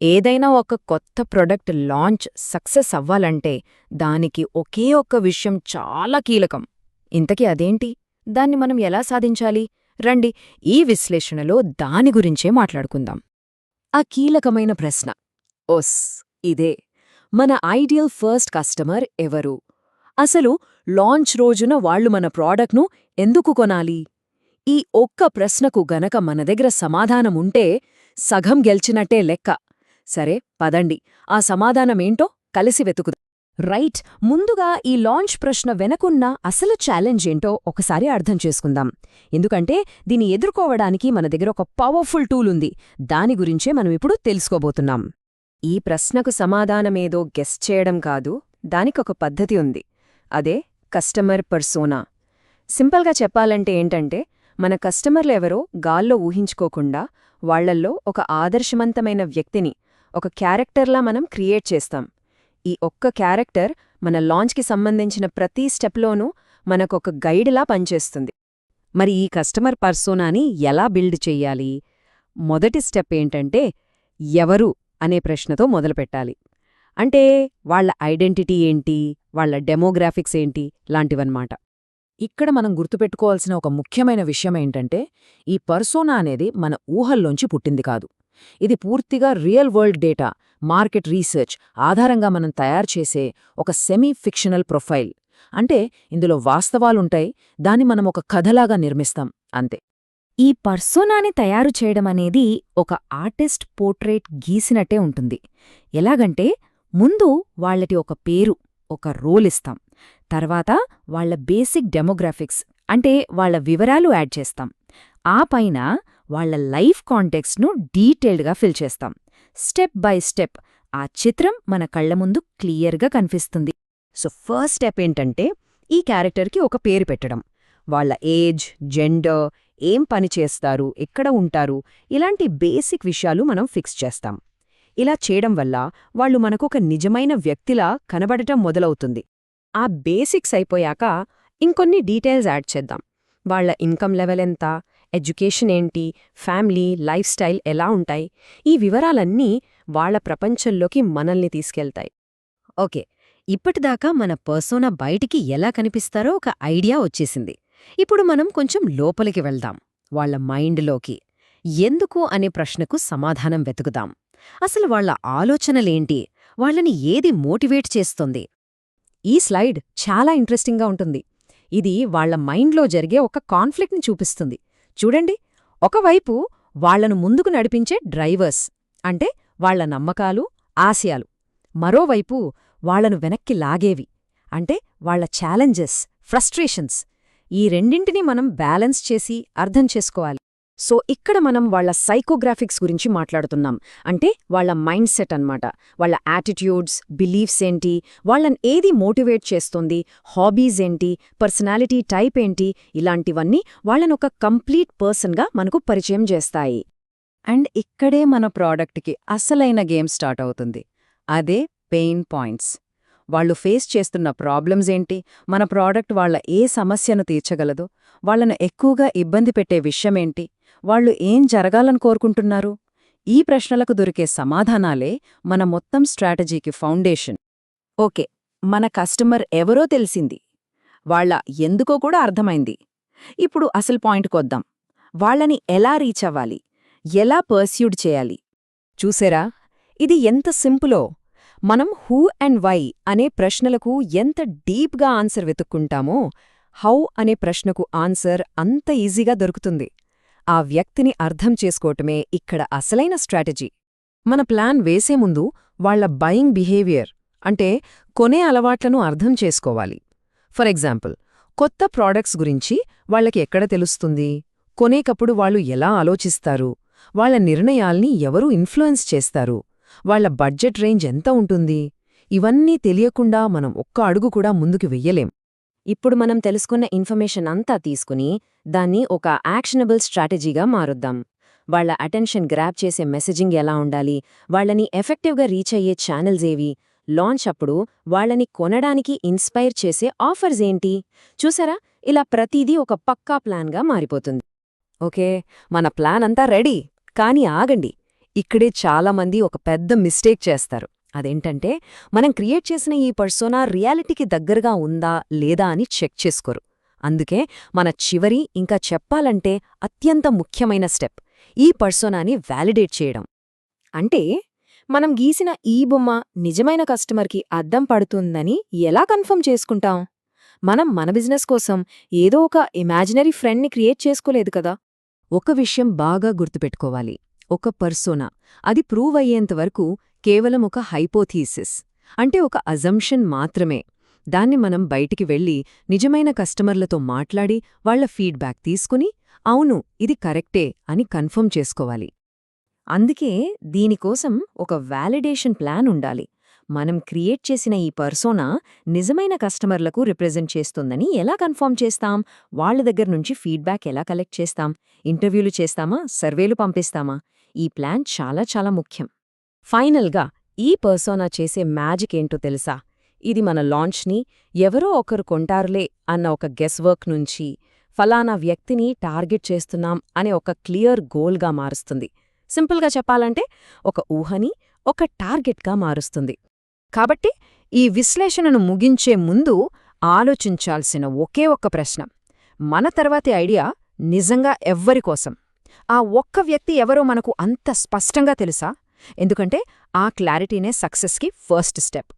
ఏదైనా ఒక కొత్త ప్రొడక్ట్ లాంచ్ సక్సెస్ అవ్వాలంటే దానికి ఒకే ఒక్క విషయం చాలా కీలకం. ఇంతకీ అదేంటి? దాన్ని మనం ఎలా సాధించాలి? రండి, ఈ విశ్లేషణలో దాని గురించే మాట్లాడుకుందాం. ఆ కీలకమైన ప్రశ్న. ఓస్, ఇదే. మన ఐడియల్ ఫస్ట్ కస్టమర్ ఎవరు? అసలు లాంచ్ రోజున వాళ్ళు మన ప్రోడక్ట్ను ఎందుకు కొనాలి? ఈ ఒక్క ప్రశ్నకు గనక మన దగ్గర సమాధానముంటే సగం గెలిచినట్టే లెక్క. సరే, పదండి, ఆ సమాధానమేంటో కలిసి వెతుకుదాం. రైట్, ముందుగా ఈ లాంచ్ ప్రశ్న వెనకున్న అసలు ఛాలెంజ్ ఏంటో ఒకసారి అర్థం చేసుకుందాం. ఎందుకంటే దీన్ని ఎదుర్కోవడానికి మన దగ్గర ఒక పవర్ఫుల్ టూల్ ఉంది. దాని గురించే మనం ఇప్పుడు తెలుసుకోబోతున్నాం. ఈ ప్రశ్నకు సమాధానమేదో గెస్ చేయడం కాదు, దానికొక పద్ధతి ఉంది. అదే కస్టమర్ పర్సోనా. సింపుల్గా చెప్పాలంటే ఏంటంటే, మన కస్టమర్లెవరో గాల్లో ఊహించుకోకుండా వాళ్లల్లో ఒక ఆదర్శవంతమైన వ్యక్తిని, ఒక క్యారెక్టర్లా మనం క్రియేట్ చేస్తాం. ఈ ఒక్క క్యారెక్టర్ మన లాంచ్కి సంబంధించిన ప్రతి స్టెప్లోనూ మనకొక గైడ్లా పనిచేస్తుంది. మరి ఈ కస్టమర్ పర్సోనాని ఎలా బిల్డ్ చెయ్యాలి? మొదటి స్టెప్ ఏంటంటే, ఎవరు అనే ప్రశ్నతో మొదలుపెట్టాలి. అంటే వాళ్ల ఐడెంటిటీ ఏంటి, వాళ్ల డెమోగ్రాఫిక్స్ ఏంటి లాంటివన్నమాట. ఇక్కడ మనం గుర్తుపెట్టుకోవాల్సిన ఒక ముఖ్యమైన విషయమేంటంటే, ఈ పర్సోనా అనేది మన ఊహల్లోంచి పుట్టింది కాదు. ఇది పూర్తిగా real world data, market research ఆధారంగా మనం తయారుచేసే ఒక సెమీ ఫిక్షనల్ ప్రొఫైల్. అంటే ఇందులో వాస్తవాలుంటాయి, దాన్ని మనం ఒక కథలాగా నిర్మిస్తాం, అంతే. ఈ పర్సోనాని తయారు చేయడమనేది ఒక ఆర్టిస్ట్ పోర్ట్రేట్ గీసినట్టే ఉంటుంది. ఎలాగంటే, ముందు వాళ్లటి ఒక పేరు, ఒక రోల్ ఇస్తాం. తర్వాత వాళ్ల బేసిక్ డెమోగ్రాఫిక్స్ అంటే వాళ్ల వివరాలు యాడ్ చేస్తాం. ఆ పైన వాళ్ల లైఫ్ కాంటెక్స్ట్ను డీటెయిల్డ్గా ఫిల్ చేస్తాం. స్టెప్ బై స్టెప్ ఆ చిత్రం మన కళ్ల ముందు క్లియర్గా కనిపిస్తుంది. సో ఫస్ట్ స్టెప్ ఏంటంటే, ఈ క్యారెక్టర్కి ఒక పేరు పెట్టడం. వాళ్ల ఏజ్, జెండర్, ఏం పని చేస్తారు, ఎక్కడ ఉంటారు, ఇలాంటి బేసిక్ విషయాలు మనం ఫిక్స్ చేస్తాం. ఇలా చేయడం వల్ల వాళ్లు మనకొక నిజమైన వ్యక్తిలా కనబడటం మొదలవుతుంది. ఆ బేసిక్స్ అయిపోయాక ఇంకొన్ని డీటెయిల్స్ యాడ్ చేద్దాం. వాళ్ల ఇన్కమ్ లెవెల్ ఎంత, ఎడ్యుకేషన్ ఏంటి, ఫ్యామిలీ, లైఫ్ స్టైల్ ఎలా ఉంటాయి, ఈ వివరాలన్నీ వాళ్ల ప్రపంచంలోకి మనల్ని తీసుకెళ్తాయి. ఓకే, ఇప్పటిదాకా మన పర్సోనా బయటికి ఎలా కనిపిస్తారో ఒక ఐడియా వచ్చేసింది. ఇప్పుడు మనం కొంచెం లోపలికి వెళ్దాం, వాళ్ల మైండ్లోకి. ఎందుకు అనే ప్రశ్నకు సమాధానం వెతుకుదాం. అసలు వాళ్ల ఆలోచనలేంటి, వాళ్లని ఏది మోటివేట్ చేస్తుంది? ఈ స్లైడ్ చాలా ఇంట్రెస్టింగ్గా ఉంటుంది. ఇది వాళ్ల మైండ్లో జరిగే ఒక కాన్ఫ్లిక్ట్ని చూపిస్తుంది. చూడండి, ఒకవైపు వాళ్లను ముందుకు నడిపించే డ్రైవర్స్, అంటే వాళ్ల నమ్మకాలు, ఆశయాలు. మరోవైపు వాళ్లను వెనక్కి లాగేవి, అంటే వాళ్ల ఛాలెంజెస్, ఫ్రస్ట్రేషన్స్. ఈ రెండింటినీ మనం బ్యాలెన్స్ చేసి అర్థం చేసుకోవాలి. సో ఇక్కడ మనం వాళ్ల సైకోగ్రాఫిక్స్ గురించి మాట్లాడుతున్నాం. అంటే వాళ్ల మైండ్ సెట్ అన్నమాట. వాళ్ల యాటిట్యూడ్స్, బిలీఫ్స్ ఏంటి, వాళ్లను ఏది మోటివేట్ చేస్తుంది, హాబీస్ ఏంటి, పర్సనాలిటీ టైప్ ఏంటి, ఇలాంటివన్నీ వాళ్లనొక కంప్లీట్ పర్సన్గా మనకు పరిచయం చేస్తాయి. అండ్ ఇక్కడే మన ప్రోడక్ట్కి అసలైన గేమ్ స్టార్ట్ అవుతుంది. అదే పెయిన్ పాయింట్స్. వాళ్లు ఫేస్ చేస్తున్న ప్రాబ్లమ్స్ ఏంటి, మన ప్రోడక్ట్ వాళ్ల ఏ సమస్యను తీర్చగలదు, వాళ్లను ఎక్కువగా ఇబ్బంది పెట్టే విషయమేంటి, వాళ్లు ఏం జరగాలని కోరుకుంటున్నారు. ఈ ప్రశ్నలకు దొరికే సమాధానాలే మన మొత్తం స్ట్రాటజీకి ఫౌండేషన్. ఓకే, మన కస్టమర్ ఎవరో తెలిసింది, వాళ్ల ఎందుకో కూడా అర్థమైంది. ఇప్పుడు అసలు పాయింట్కొద్దాం. వాళ్లని ఎలా రీచ్ అవ్వాలి, ఎలా పర్స్యూడ్ చేయాలి? చూసేరా, ఇది ఎంత సింపులో. మనం హూ అండ్ వై అనే ప్రశ్నలకు ఎంత డీప్గా ఆన్సర్ వెతుక్కుంటామో, హౌ అనే ప్రశ్నకు ఆన్సర్ అంత ఈజీగా దొరుకుతుంది. ఆ వ్యక్తిని అర్థం చేసుకోవటమే ఇక్కడ అసలైన స్ట్రాటజీ. మన ప్లాన్ వేసే ముందు వాళ్ల బయింగ్ బిహేవియర్, అంటే కొనే అలవాట్లను అర్థం చేసుకోవాలి. ఫర్ ఎగ్జాంపుల్, కొత్త ప్రోడక్ట్స్ గురించి వాళ్లకి ఎక్కడ తెలుస్తుంది, కొనేకప్పుడు వాళ్లు ఎలా ఆలోచిస్తారు, వాళ్ల నిర్ణయాల్ని ఎవరు ఇన్ఫ్లుయెన్స్ చేస్తారు, వాళ్ల బడ్జెట్ రేంజ్ ఎంత ఉంటుంది, ఇవన్నీ తెలియకుండా మనం ఒక్క అడుగు కూడా ముందుకు వెయ్యలేం. ఇప్పుడు మనం తెలుసుకున్న ఇన్ఫర్మేషన్ అంతా తీసుకుని దాన్ని ఒక యాక్షనబుల్ స్ట్రాటజీగా మారుద్దాం. వాళ్ల అటెన్షన్ గ్రాబ్ చేసే మెసేజింగ్ ఎలా ఉండాలి, వాళ్లని ఎఫెక్టివ్గా రీచ్ అయ్యే ఛానల్స్ ఏవి, లాంచ్ అప్పుడు వాళ్లని కొనడానికి ఇన్స్పైర్ చేసే ఆఫర్స్ ఏంటి. చూసారా, ఇలా ప్రతిదీ ఒక పక్కా ప్లాన్గా మారిపోతుంది. ఓకే, మన ప్లాన్ అంతా రెడీ. కానీ ఆగండి, ఇక్కడే చాలామంది ఒక పెద్ద మిస్టేక్ చేస్తారు. అదేంటంటే, మనం క్రియేట్ చేసిన ఈ పర్సోనా రియాలిటీకి దగ్గరగా ఉందా లేదా అని చెక్ చేసుకోరు. అందుకే మన చివరి ఇంకా చెప్పాలంటే అత్యంత ముఖ్యమైన స్టెప్ ఈ పర్సోనాని వ్యాలిడేట్ చేయడం. అంటే మనం గీసిన ఈ బొమ్మ నిజమైన కస్టమర్కి అద్దం పడుతుందని ఎలా కన్ఫర్మ్ చేసుకుంటాం? మనం మన బిజినెస్ కోసం ఏదో ఒక ఇమాజినరీ ఫ్రెండ్ని క్రియేట్ చేసుకోలేదు కదా. ఒక విషయం బాగా గుర్తుపెట్టుకోవాలి. ఒక పర్సోనా అది ప్రూవ్ అయ్యేంతవరకు కేవలం ఒక హైపోథీసిస్, అంటే ఒక అజంప్షన్ మాత్రమే. దాన్ని మనం బయటికి వెళ్ళి నిజమైన కస్టమర్లతో మాట్లాడి వాళ్ల ఫీడ్బ్యాక్ తీసుకుని అవును ఇది కరెక్టే అని కన్ఫర్మ్ చేసుకోవాలి. అందుకే దీనికోసం ఒక వాలిడేషన్ ప్లాన్ ఉండాలి. మనం క్రియేట్ చేసిన ఈ పర్సోనా నిజమైన కస్టమర్లకు రిప్రజెంట్ చేస్తుందని ఎలా కన్ఫర్మ్ చేస్తాం? వాళ్ల దగ్గర నుంచి ఫీడ్బ్యాక్ ఎలా కలెక్ట్ చేస్తాం? ఇంటర్వ్యూలు చేస్తామా? సర్వేలు పంపిస్తామా? ఈ ప్లాన్ చాలా చాలా ముఖ్యం. ఫైనల్గా ఈ పర్సోనా చేసే మ్యాజిక్ ఏంటో తెలుసా? ఇది మన లాంచ్ని ఎవరో ఒకరు కొంటారులే అన్న ఒక గెస్ వర్క్ నుంచి ఫలానా వ్యక్తిని టార్గెట్ చేస్తున్నాం అనే ఒక క్లియర్ గోల్గా మారుస్తుంది. సింపుల్గా చెప్పాలంటే ఒక ఊహని ఒక టార్గెట్గా మారుస్తుంది. కాబట్టి ఈ విశ్లేషణను ముగించే ముందు ఆలోచించాల్సిన ఒకే ఒక్క ప్రశ్న: మన తర్వాతి ఐడియా నిజంగా ఎవ్వరికోసం? ఆ ఒక్క వ్యక్తి ఎవరో మనకు అంత స్పష్టంగా తెలుసా? ఎందుకంటే ఆ క్లారిటీనే సక్సెస్కి ఫస్ట్ స్టెప్.